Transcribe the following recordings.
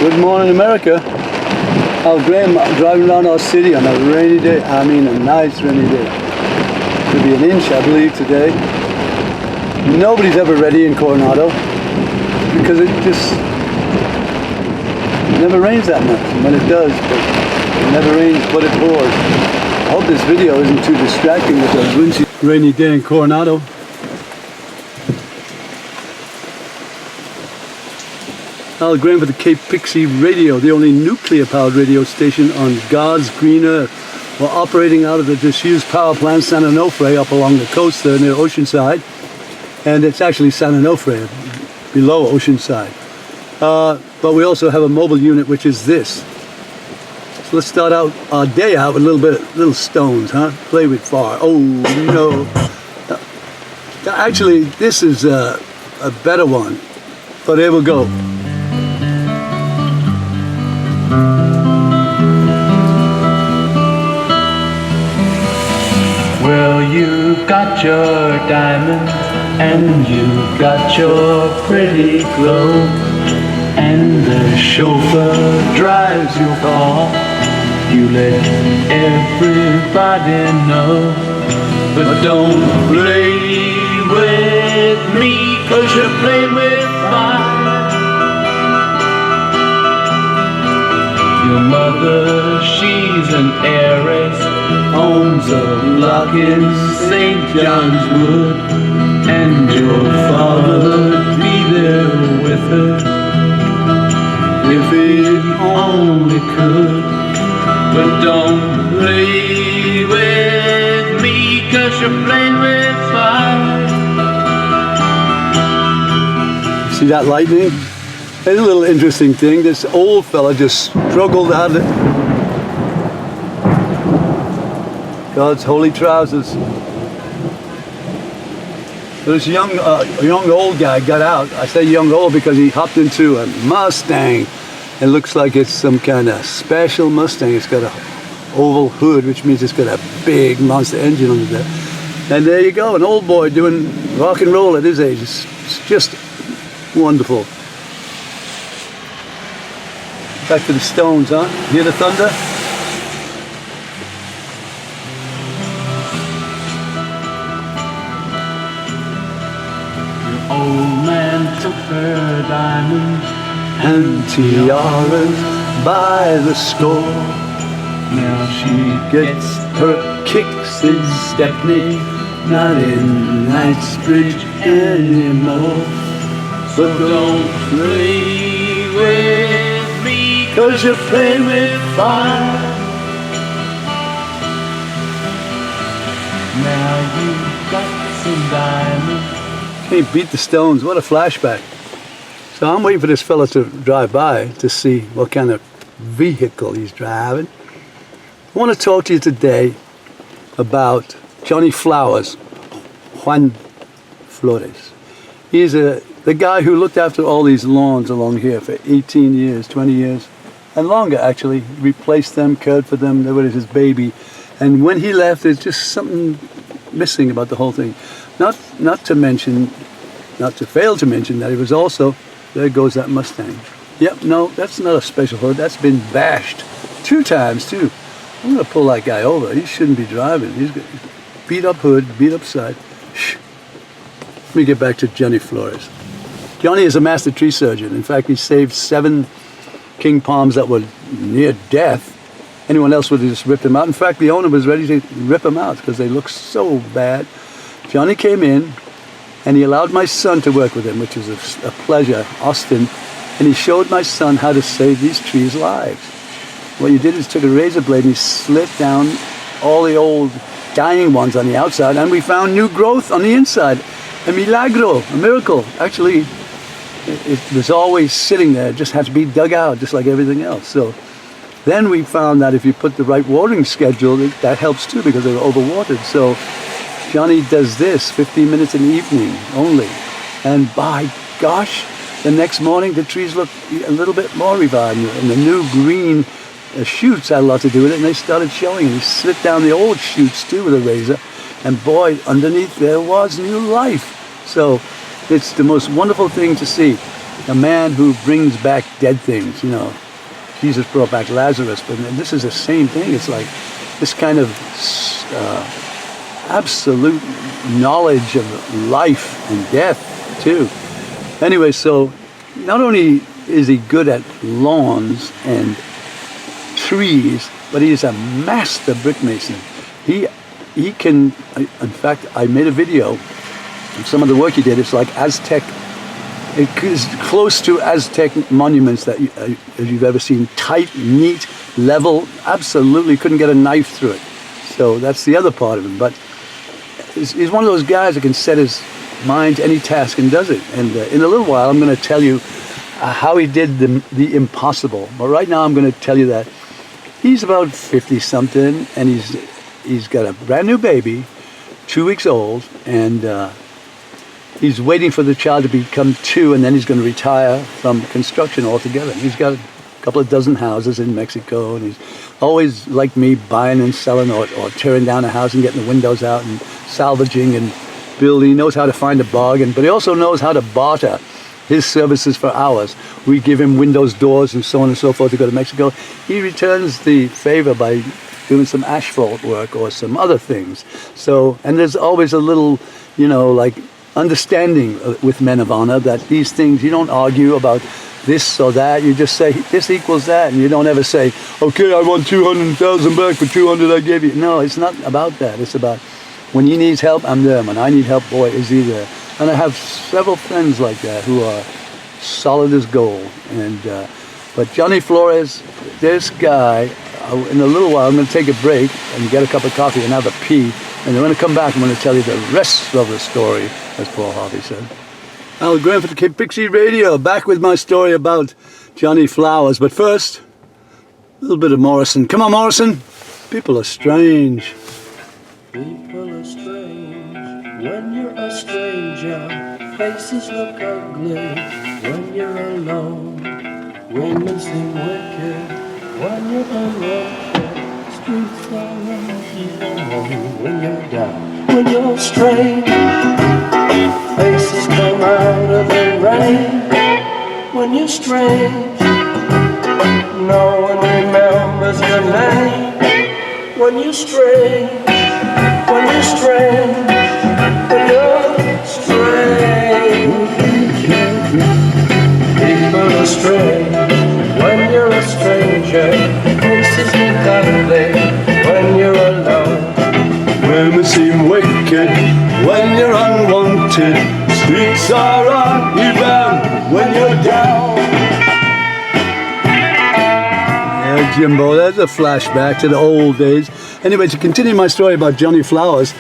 Good morning, America. Al Graham driving around our city on a rainy day. I mean, a nice rainy day. Could be an inch, I believe, today. Nobody's ever ready in Coronado because it just never rains that much. And when it does, it never rains, but it pours. I hope this video isn't too distracting with a windy, rainy day in Coronado. Al Graham for the Cape Pixie Radio, the only nuclear-powered radio station on God's green earth. We're operating out of the disused power plant San Onofre up along the coast there near Oceanside. And it's actually San Onofre, below Oceanside. But we also have a mobile unit, which is this. So let's start out our day out with little stones, huh? Play with fire. Oh no. Actually, this is a better one. But here we go. Well, you got your diamond, and you got your pretty clothes, and the chauffeur drives your car. You let everybody know, but don't play with me, 'cause you're playing with fire. Your mother, she's an heiress, owns a block in St. John's Wood, and your father'd be there with her if he only could. But don't play with me, 'cause you're playing with fire. See that lightning? It's a little interesting thing. This old fella just struggled out of it. God's holy trousers. This young old guy got out. I say young old because he hopped into a Mustang. It looks like it's some kind of special Mustang. It's got a oval hood, which means it's got a big monster engine under there. And there you go, an old boy doing rock and roll at his age. It's just wonderful. Back to the Stones, huh? Hear the thunder? Old man took her diamonds and tiaras by the score. Now she Gets her kicks in Stepney, not in Knightsbridge anymore. But don't play with me, 'Cause you're playing with fire. now you got some diamonds. Can't beat the Stones. What a flashback. So I'm waiting for this fella to drive by to see what kind of vehicle he's driving. I want to talk to you today about Johnny Flowers, Juan Flores. He's the guy who looked after all these lawns along here for 18 years, 20 years, and longer actually. Replaced them, cared for them, they were his baby. And when he left, there's just something missing about the whole thing. Not to fail to mention that he was also, there goes that Mustang. Yep, no, that's not a special hood. That's been bashed 2 times too. I'm gonna pull that guy over. He shouldn't be driving. He's got beat up hood, beat up side. Shh. Let me get back to Johnny Flores. Johnny is a master tree surgeon. In fact, he saved 7 king palms that were near death. Anyone else would have just ripped them out. In fact, the owner was ready to rip them out because they looked so bad. Johnny came in and he allowed my son to work with him, which was a pleasure, Austin, and he showed my son how to save these trees' lives. What he did is took a razor blade and he slit down all the old dying ones on the outside, and we found new growth on the inside. A milagro, a miracle. Actually, it was always sitting there. It just had to be dug out, just like everything else. So then we found that if you put the right watering schedule, that helps too, because they were overwatered. So Johnny does this 15 minutes in the evening only. And by gosh, the next morning the trees look a little bit more revived. And the new green shoots had a lot to do with it, and they started showing. And he slit down the old shoots too with a razor. And boy, underneath there was new life. So it's the most wonderful thing to see. a man who brings back dead things. You know, Jesus brought back Lazarus, but this is the same thing. It's like this kind of absolute knowledge of life and death too. Anyway, so not only is he good at lawns and trees, but he is a master brick mason. He can, in fact, I made a video of some of the work he did. It's like Aztec, it is close to Aztec monuments that you've ever seen. Tight, neat, level, absolutely couldn't get a knife through it. So that's the other part of him. But he's one of those guys that can set his mind to any task and does it. And in a little while, I'm going to tell you how he did the impossible. But right now, I'm going to tell you that he's about 50-something, and he's got a brand new baby, 2 weeks old, and he's waiting for the child to become 2, and then he's going to retire from construction altogether. He's got a couple of dozen houses in Mexico, and he's always, like me, buying and selling or tearing down a house and getting the windows out and salvaging and building. He knows how to find a bargain, but he also knows how to barter his services for ours. We give him windows, doors, and so on and so forth to go to Mexico. He returns the favor by doing some asphalt work or some other things. So, and there's always a little, you know, like understanding with men of honor that these things, you don't argue about this or that. You just say, this equals that. And you don't ever say, okay, I want 200,000 back for 200 I gave you. No, it's not about that. It's about when he needs help, I'm there. When I need help, boy, is he there. And I have several friends like that who are solid as gold. And but Johnny Flores, this guy, in a little while I'm going to take a break and get a cup of coffee and have a pee. And then when I come back, I'm going to tell you the rest of the story, as Paul Harvey said. Al Graham for the Cape Pixie Radio, back with my story about Johnny Flowers. But first, a little bit of Morrison. Come on, Morrison. People are strange. People are strange when you're a stranger. Faces look ugly when you're alone. Women seem wicked when you're unwanted. Streets are empty when you're down. When you're strange, faces come out of the rain. When you're strange, no one remembers your name. When you're strange, when you're strange, when you're strange. People are strange when you're a stranger. Faces look ugly when you're alone. Women seem wicked when you're unwanted. Streets are uneven when you're down. Yeah, Jimbo, that's a flashback to the old days. Anyway, to continue my story about Johnny Flowers,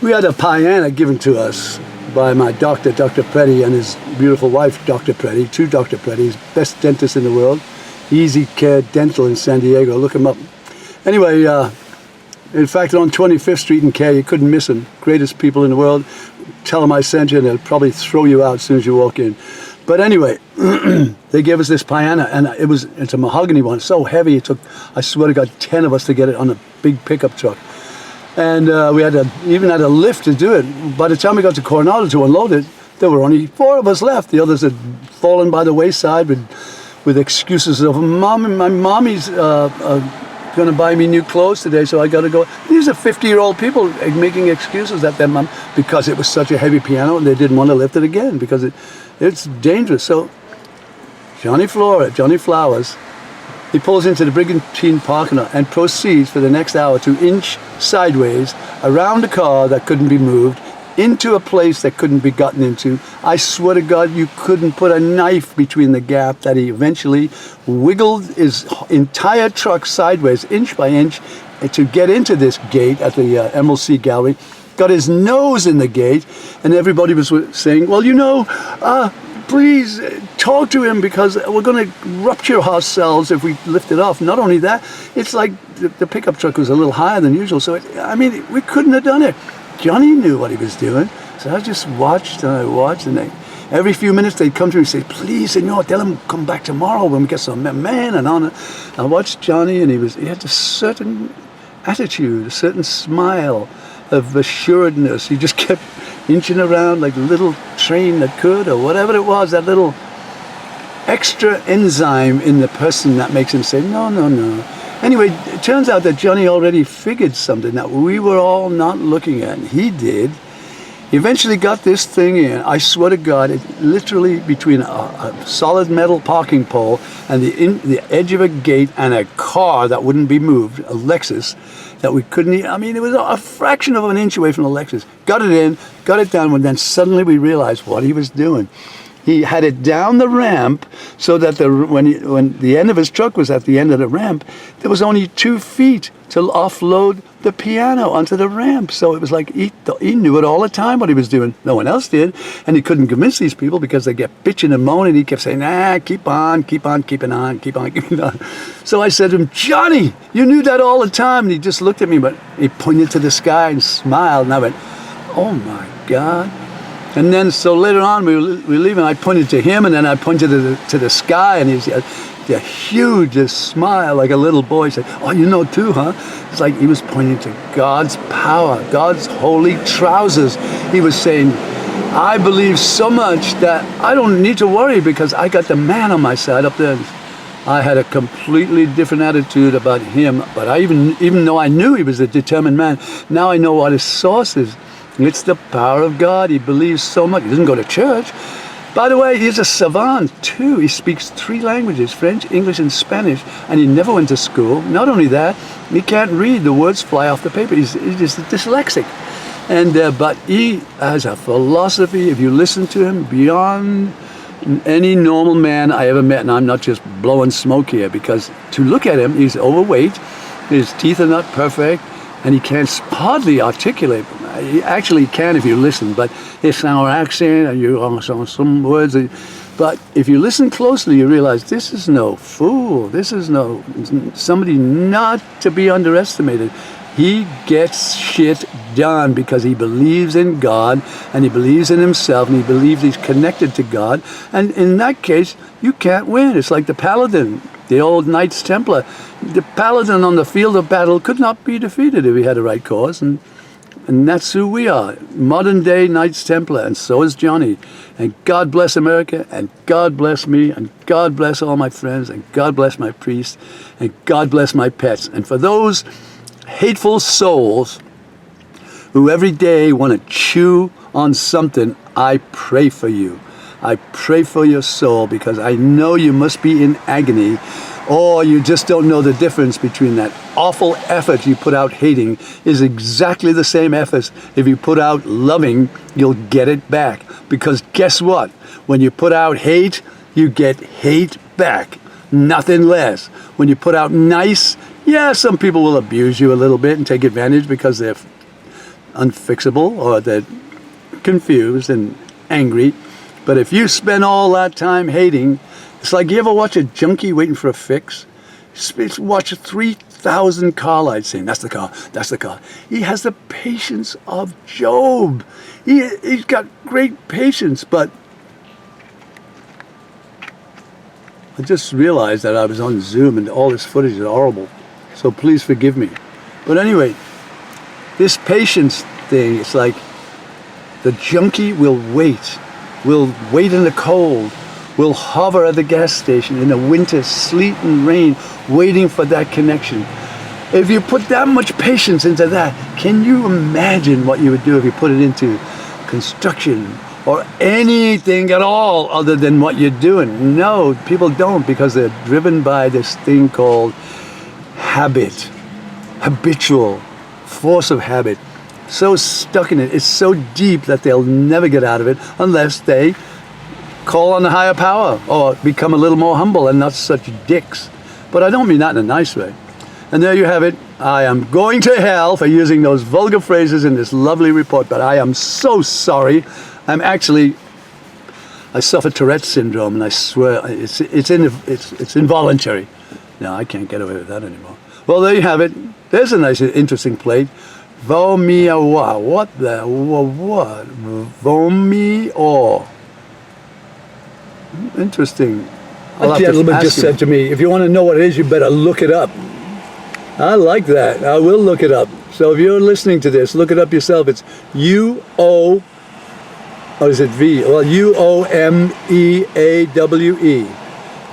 we had a piano given to us by my doctor, Dr. Preddy, and his beautiful wife, Dr. Preddy, 2 Dr. Preddys, best dentist in the world, Easy Care Dental in San Diego, look him up. Anyway, in fact, on 25th Street in Care, you couldn't miss them. Greatest people in the world. Tell them I sent you, and they'll probably throw you out as soon as you walk in. But anyway, they gave us this piano, and it's a mahogany one. It's so heavy, it took, I swear to God, 10 of us to get it on a big pickup truck. And we even had a lift to do it. By the time we got to Coronado to unload it, there were only 4 of us left. The others had fallen by the wayside with excuses of, my mommy's going to buy me new clothes today, so I got to go. These are 50-year-old people making excuses at their mom because it was such a heavy piano and they didn't want to lift it again because it's dangerous. So Johnny Flowers, he pulls into the Brigantine parking lot and proceeds for the next hour to inch sideways around a car that couldn't be moved into a place that couldn't be gotten into. I swear to God, you couldn't put a knife between the gap that he eventually wiggled his entire truck sideways, inch by inch, to get into this gate at the MLC Gallery. Got his nose in the gate, and everybody was saying, well, you know, please talk to him because we're going to rupture ourselves if we lift it off. Not only that, it's like the pickup truck was a little higher than usual, so we couldn't have done it. Johnny knew what he was doing, so I just watched and I watched, and every few minutes they'd come to me and say, please, senor, tell him come back tomorrow when we get some man and on it. I watched Johnny, and he had a certain attitude, a certain smile of assuredness. He just kept inching around like a little train that could, or whatever it was, that little extra enzyme in the person that makes him say, no, no, no. Anyway, it turns out that Johnny already figured something that we were all not looking at, and he did. He eventually got this thing in. I swear to God, it literally between a solid metal parking pole and the edge of a gate and a car that wouldn't be moved, a Lexus, that we couldn't, I mean, it was a fraction of an inch away from the Lexus. Got it in, got it down, and then suddenly we realized what he was doing. He had it down the ramp so that when the end of his truck was at the end of the ramp, there was only 2 feet to offload the piano onto the ramp. So it was like he knew it all the time what he was doing. No one else did. And he couldn't convince these people because they kept bitching and moaning. He kept saying, nah, keep on keeping on. So I said to him, Johnny, you knew that all the time. And he just looked at me, but he pointed to the sky and smiled. And I went, oh my God. And then, so later on, we were leaving, I pointed to him, and then I pointed to the sky, and he had a huge smile, like a little boy. He said, oh, you know too, huh? It's like he was pointing to God's power, God's holy trousers. He was saying, I believe so much that I don't need to worry because I got the man on my side up there. I had a completely different attitude about him, but I even though I knew he was a determined man, now I know what his source is. It's the power of God. He believes so much. He doesn't go to church. By the way, he's a savant too. He speaks 3 languages, French, English, and Spanish, and he never went to school. Not only that, he can't read. The words fly off the paper. He's just dyslexic. And but he has a philosophy, if you listen to him, beyond any normal man I ever met. And I'm not just blowing smoke here, because to look at him, he's overweight, his teeth are not perfect, and he can't hardly articulate. He actually can if you listen, but it's our accent, and you on some words. But if you listen closely, you realize this is no fool. This is somebody not to be underestimated. He gets shit done because he believes in God, and he believes in himself, and he believes he's connected to God. And in that case, you can't win. It's like the paladin, the old Knights Templar. The paladin on the field of battle could not be defeated if he had the right cause, and that's who we are, modern day Knights Templar, and so is Johnny. And God bless America, and God bless me, and God bless all my friends, and God bless my priests, and God bless my pets. And for those hateful souls who every day want to chew on something, I pray for you. I pray for your soul, because I know you must be in agony, or you just don't know the difference between that awful effort you put out hating is exactly the same effort. If you put out loving, you'll get it back. Because guess what? When you put out hate, you get hate back. Nothing less. When you put out nice, yeah, some people will abuse you a little bit and take advantage because they're unfixable or they're confused and angry. But if you spend all that time hating, it's like, you ever watch a junkie waiting for a fix? Watch 3,000 car lights saying, that's the car, that's the car. He has the patience of Job. He's got great patience, but I just realized that I was on Zoom and all this footage is horrible. So please forgive me. But anyway, this patience thing, it's like the junkie will wait in the cold, will hover at the gas station in the winter, sleet and rain, waiting for that connection. If you put that much patience into that, can you imagine what you would do if you put it into construction or anything at all other than what you're doing? No, people don't, because they're driven by this thing called habit, habitual, force of habit. So stuck in it, it's so deep that they'll never get out of it unless they call on the higher power or become a little more humble and not such dicks. But I don't mean that in a nice way. And there you have it. I am going to hell for using those vulgar phrases in this lovely report, but I am so sorry. I suffer Tourette's syndrome, and I swear it's involuntary. No, I can't get away with that anymore. Well, there you have it. There's a nice, interesting plate. Vomi-awa. What the? What? Vomi-or. Interesting. A gentleman just said to me, if you want to know what it is, you better look it up. I like that. I will look it up. So if you're listening to this, look it up yourself. It's UOMI. Or is it V? Well, Uomeawe.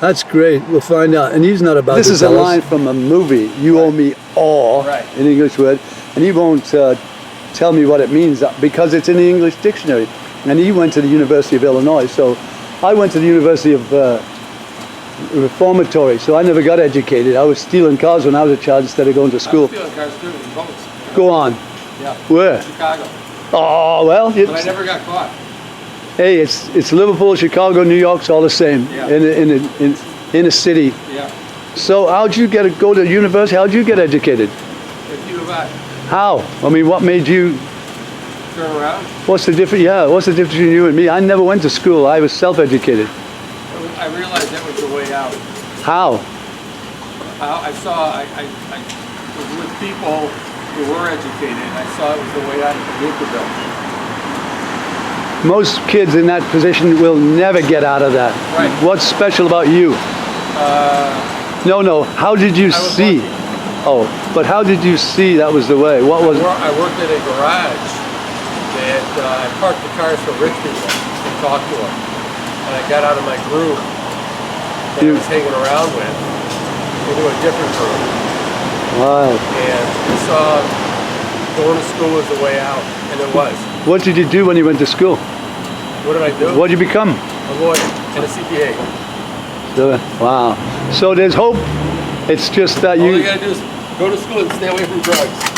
That's great. We'll find out. And he's not about. This is a line from a movie. You owe me all, an English word, and he won't tell me what it means because it's in the English dictionary. And he went to the University of Illinois, so I went to the University of Reformatory, so I never got educated. I was stealing cars when I was a child instead of going to school. I was stealing cars too, in boats. Go on. Yeah. Where? Chicago. Oh well. But I never got caught. Hey, it's Liverpool, Chicago, New York. It's all the same. Yeah. In a city. Yeah. So how'd you go to university? How'd you get educated? If you have How? I mean, what made you? turn around, What's the difference? Yeah. What's the difference between you and me? I never went to school. I was self-educated. I realized that was the way out. How? I saw, I was with people who were educated. I saw it was the way out of the Nuka. Most kids in that position will never get out of that. Right. What's special about you? No. How did you I was see? lucky. Oh, but how did you see that was the way? What was? I worked in a garage that I parked the cars for rich people and talked to them. And I got out of my group that I was hanging around with into a different group. Wow. And I saw going to school was the way out, and it was. What did you do when you went to school? What did I do? What did you become? A lawyer and a CPA. Wow. So there's hope. It's just that All you. you gotta do is go to school and stay away from drugs.